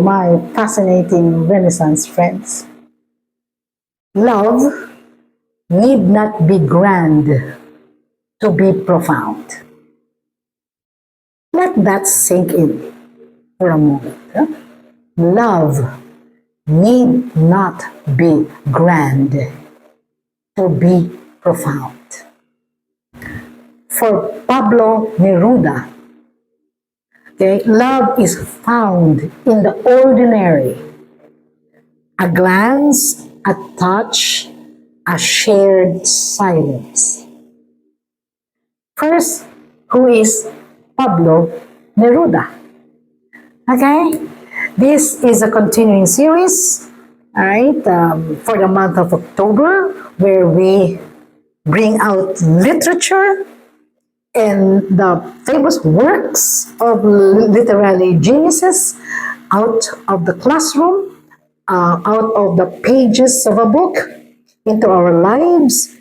my fascinating Renaissance friends. Love need not be grand to be profound. Let that sink in for a moment. Huh? Love need not be grand to be profound. For Pablo Neruda, okay, love is found in the ordinary. A glance, a touch, a shared silence. First, who is Pablo Neruda? Okay, this is a continuing series, all right, for the month of October, where we bring out literature and the famous works of literary geniuses out of the classroom, out of the pages of a book into our lives,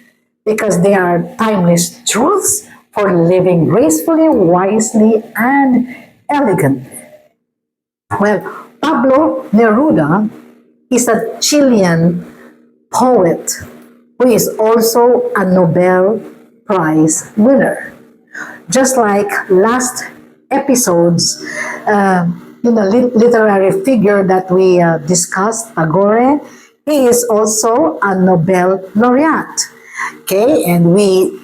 because they are timeless truths for living gracefully, wisely, and elegantly. Well, Pablo Neruda is a Chilean poet who is also a Nobel Prize winner. Just like last episode's literary figure that we discussed, Tagore, he is also a Nobel laureate. Okay, and we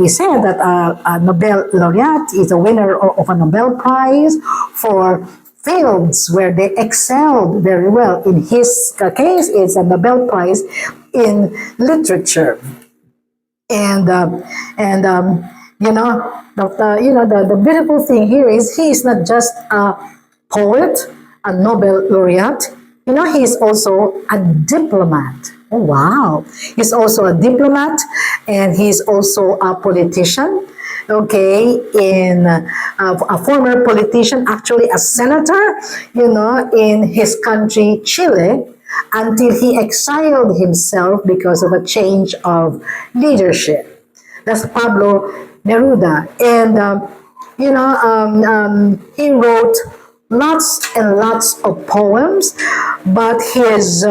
said that a Nobel laureate is a winner of a Nobel Prize for fields where they excelled very well. In his case, it's a Nobel Prize in literature. And the beautiful thing here is he is not just a poet, a Nobel laureate. He is also a diplomat. Oh, wow. He's also a diplomat, and he's also a politician. Okay, in a former politician, actually a senator, in his country, Chile, until he exiled himself because of a change of leadership. That's Pablo Neruda. And, he wrote lots and lots of poems, but his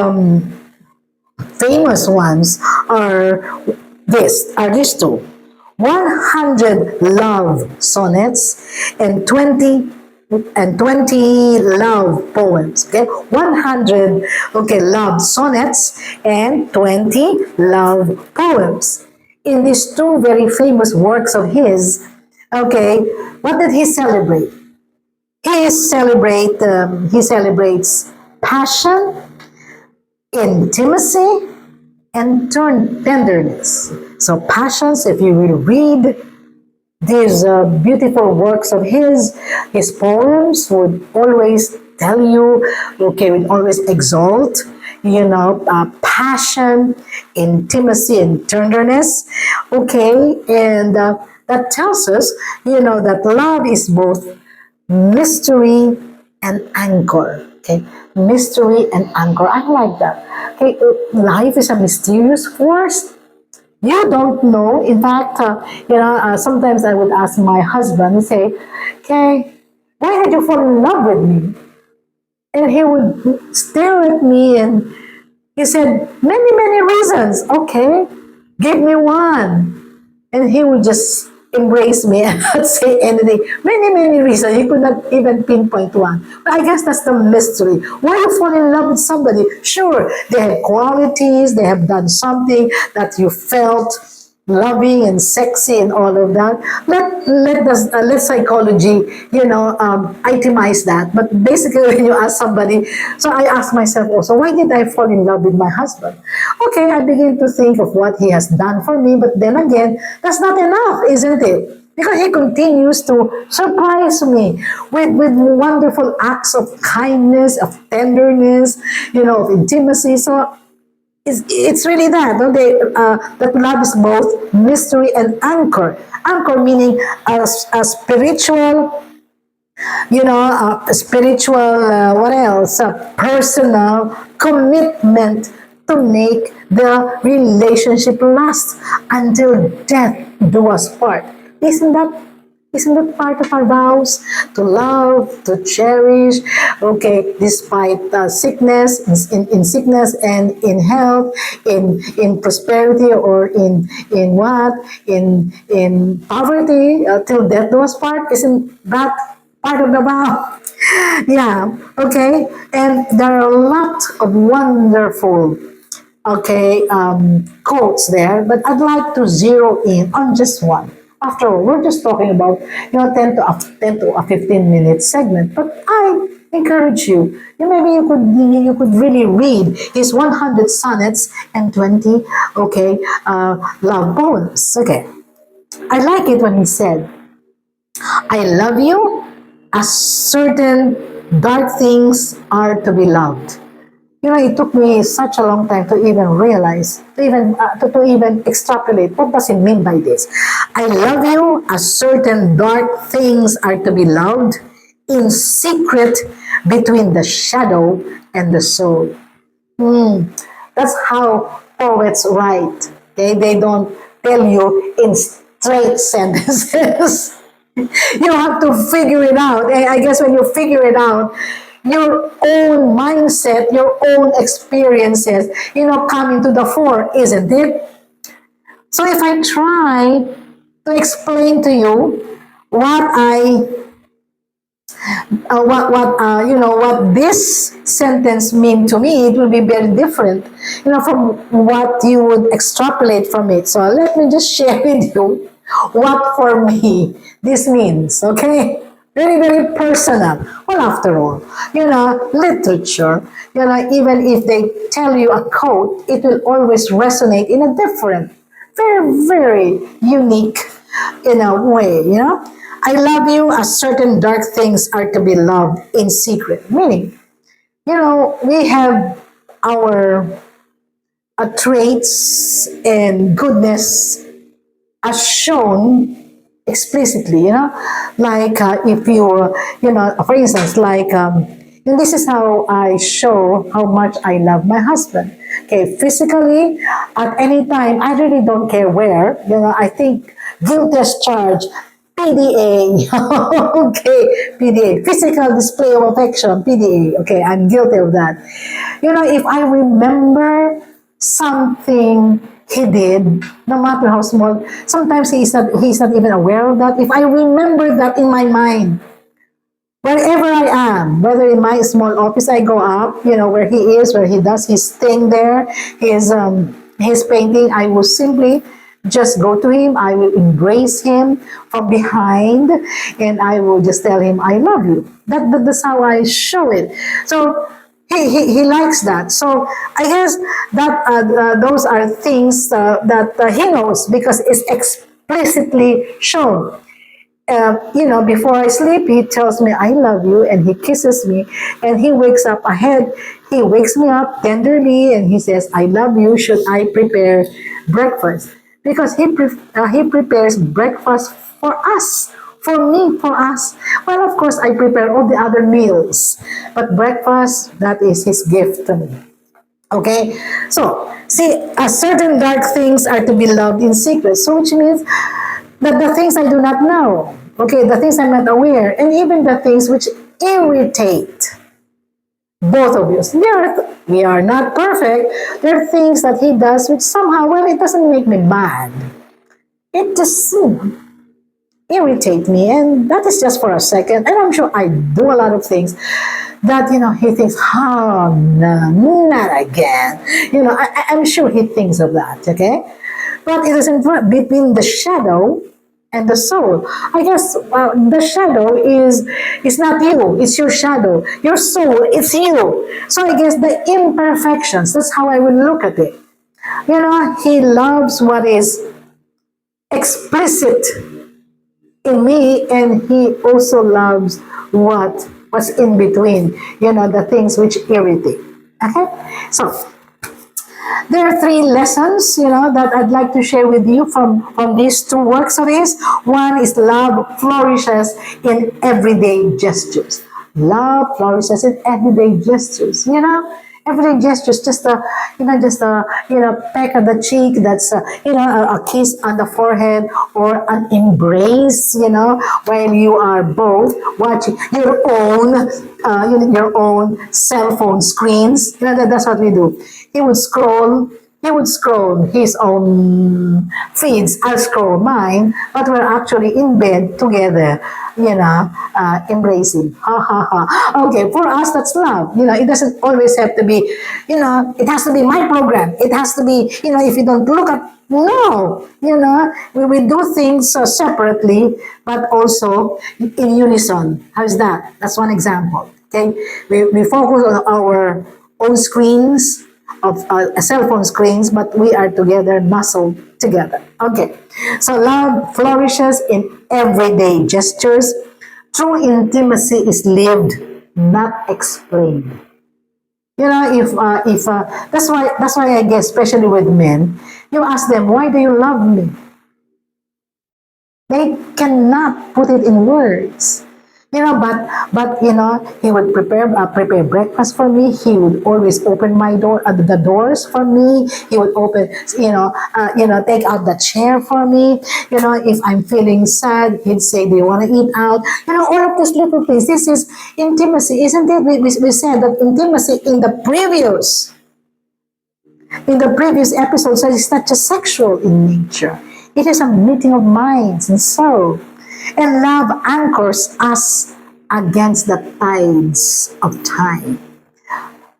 famous ones are these two. 100 love sonnets and 20 love poems. Okay, 100 love sonnets and 20 love poems. In these two very famous works of his, what did he celebrate? He celebrates passion, intimacy, and tenderness. So passions, if you will read these beautiful works of his poems would always tell you, would always exalt, passion, intimacy, and tenderness. And that tells us, that love is both mystery and anchor. Okay, mystery and anchor. I like that. Okay, life is a mysterious force. You don't know. In fact, sometimes I would ask my husband, say, okay, why did you fall in love with me? And he would stare at me and he said, many, many reasons. Okay, give me one. And he would just embrace me and not say anything. Many, many reasons. He could not even pinpoint one. But I guess that's the mystery. Why you fall in love with somebody? Sure, they have qualities, they have done something that you felt loving and sexy and all of that. Let psychology, itemize that. But basically, when you ask somebody, so I ask myself also, why did I fall in love with my husband? Okay, I begin to think of what he has done for me, but then again, that's not enough, isn't it? Because he continues to surprise me with wonderful acts of kindness, of tenderness, of intimacy. So it's really that, that love is both mystery and anchor. Anchor meaning a spiritual, what else? A personal commitment to make the relationship last until death do us part. Isn't that Isn't that part of our vows? To love, to cherish, okay, despite sickness, in sickness and in health, in prosperity or in what? In poverty, till death do us part. Isn't that part of the vow? Yeah, okay. And there are a lot of wonderful quotes there, but I'd like to zero in on just one. After all, we're just talking about 10 to a 15 minute segment, but I encourage you. Maybe you could really read his 100 sonnets and 20 love poems. Okay, I like it when he said, "I love you as certain dark things are to be loved." It took me such a long time to even realize, to even extrapolate what does it mean by this. I love you as certain dark things are to be loved in secret between the shadow and the soul. That's how poets write. Okay? They don't tell you in straight sentences. You have to figure it out. I guess when you figure it out, your own mindset, your own experiences, come into the fore, isn't it? So if I try to explain to you what I what this sentence mean to me, it will be very different, from what you would extrapolate from it. So let me just share with you what for me this means, okay? Very, very personal. Well, after all, literature, even if they tell you a quote, it will always resonate in a different, very, very unique in a way. I love you as certain dark things are to be loved in secret. Meaning, we have our traits and goodness as shown explicitly, like if for instance, like, and this is how I show how much I love my husband. Okay, physically, at any time, I really don't care where, I think guilty as charged, PDA, okay, PDA, physical display of affection, PDA, okay, I'm guilty of that. If I remember something he did, no matter how small. Sometimes he's not even aware of that. If I remember that in my mind, wherever I am, whether in my small office I go up, where he is, where he does his thing there, his painting, I will simply just go to him. I will embrace him from behind, and I will just tell him, "I love you." That's how I show it. So he likes that. So I guess that those are things that he knows because it's explicitly shown. Before I sleep, he tells me, "I love you," and he kisses me, and he wakes up ahead. He wakes me up tenderly, and he says, "I love you. Should I prepare breakfast?" Because he prepares breakfast for us, for me, for us. Well, of course, I prepare all the other meals, but breakfast, that is his gift to me. Okay, so see, certain dark things are to be loved in secret. So which means that the things I do not know, okay, the things I'm not aware, and even the things which irritate both of us. We are not perfect. There are things that he does which somehow, well, it doesn't make me mad. It just irritate me, and that is just for a second. And I'm sure I do a lot of things that he thinks, "Oh no, not again." I'm sure he thinks of that. Okay, but it is in between the shadow and the soul. I guess the shadow is not you; it's your shadow. Your soul, it's you. So I guess the imperfections. That's how I would look at it. He loves what is explicit in me, and he also loves what's in between, the things which irritate. Okay, so there are three lessons, that I'd like to share with you from these two works of his. One is love flourishes in everyday gestures. Love flourishes in everyday gestures, Everyday gestures, just a, just a, peck on the cheek. That's a kiss on the forehead or an embrace. While you are both watching your own cell phone screens. That's what we do. He would scroll. He would scroll his own feeds. I'll scroll mine, but we're actually in bed together, embracing. Ha ha ha. Okay, for us, that's love. It doesn't always have to be, it has to be my program. It has to be, if you don't look at, no, we do things separately, but also in unison. How's that? That's one example. Okay, we focus on our own screens of cell phone screens, but we are together, muscled together. Okay, so love flourishes in everyday gestures. True intimacy is lived, not explained. If that's why I guess, especially with men, you ask them, why do you love me? They cannot put it in words. But he would prepare breakfast for me. He would always open the doors for me. He would open, take out the chair for me. If I'm feeling sad, he'd say, "Do you want to eat out?" All of these little things. This is intimacy, isn't it? We said that intimacy in the previous episode, so it's not just sexual in nature. It is a meeting of minds and soul. And love anchors us against the tides of time.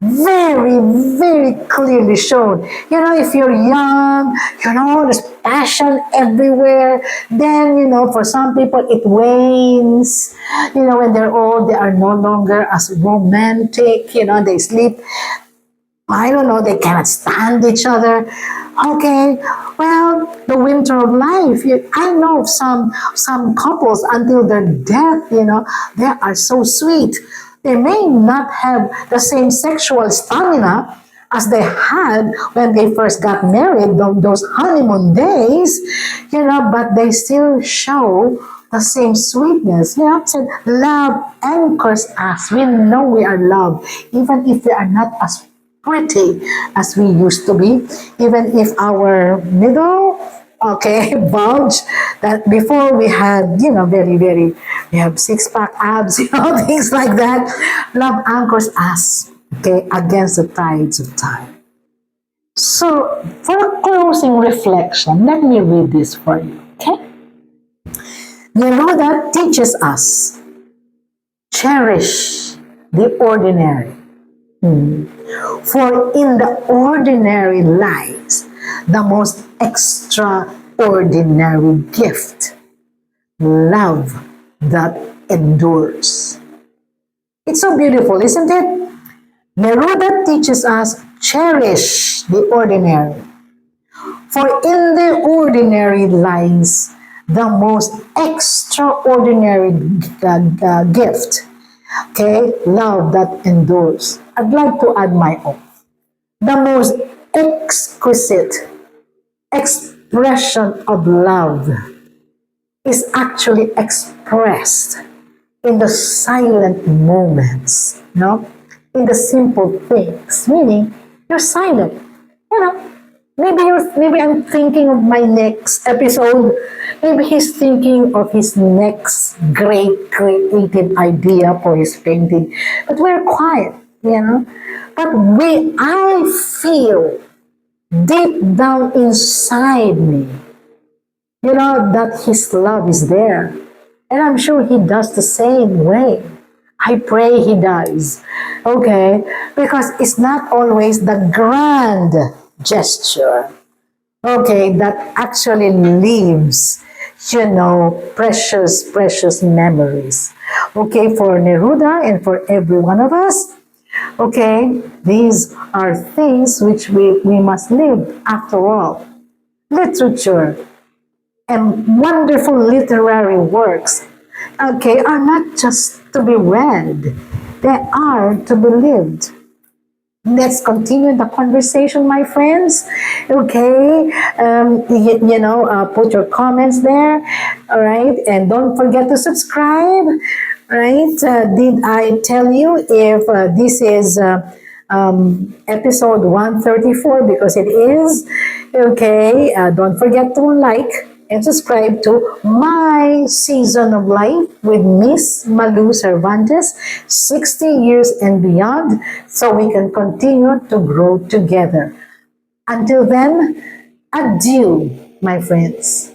Very, very clearly shown. If you're young, there's passion everywhere. Then, for some people, it wanes. When they're old, they are no longer as romantic. They sleep, I don't know, they cannot stand each other. Okay, well, the winter of life. I know of some couples until their death, they are so sweet. They may not have the same sexual stamina as they had when they first got married, those honeymoon days, but they still show the same sweetness. So love anchors us. We know we are loved, even if we are not as pretty as we used to be, even if our middle, okay, bulge, that before we had, very, very, we have six-pack abs, things like that. Love anchors us, okay, against the tides of time. So, for a closing reflection, let me read this for you, okay? That teaches us, cherish the ordinary. For in the ordinary lies the most extraordinary gift, love that endures. It's so beautiful, isn't it? Neruda teaches us, cherish the ordinary. For in the ordinary lies the most extraordinary gift. Okay, love that endures. I'd like to add my own. The most exquisite expression of love is actually expressed in the silent moments, in the simple things. Meaning, you're silent. Maybe I'm thinking of my next episode. Maybe he's thinking of his next great creative idea for his painting. But we're quiet, But I feel deep down inside me, that his love is there. And I'm sure he does the same way. I pray he does. Okay? Because it's not always the grand gesture, okay, that actually leaves, precious, precious memories. Okay, for Neruda and for every one of us, okay, these are things which we must live after all. Literature and wonderful literary works, okay, are not just to be read, they are to be lived. Let's continue the conversation, my friends. Okay, put your comments there. All right, and don't forget to subscribe. Right? Did I tell you if this is episode 134 because it is. Okay, don't forget to like and subscribe to My Season of Life with Miss Malu Cervantes, 60 years and beyond, so we can continue to grow together. Until then, adieu, my friends.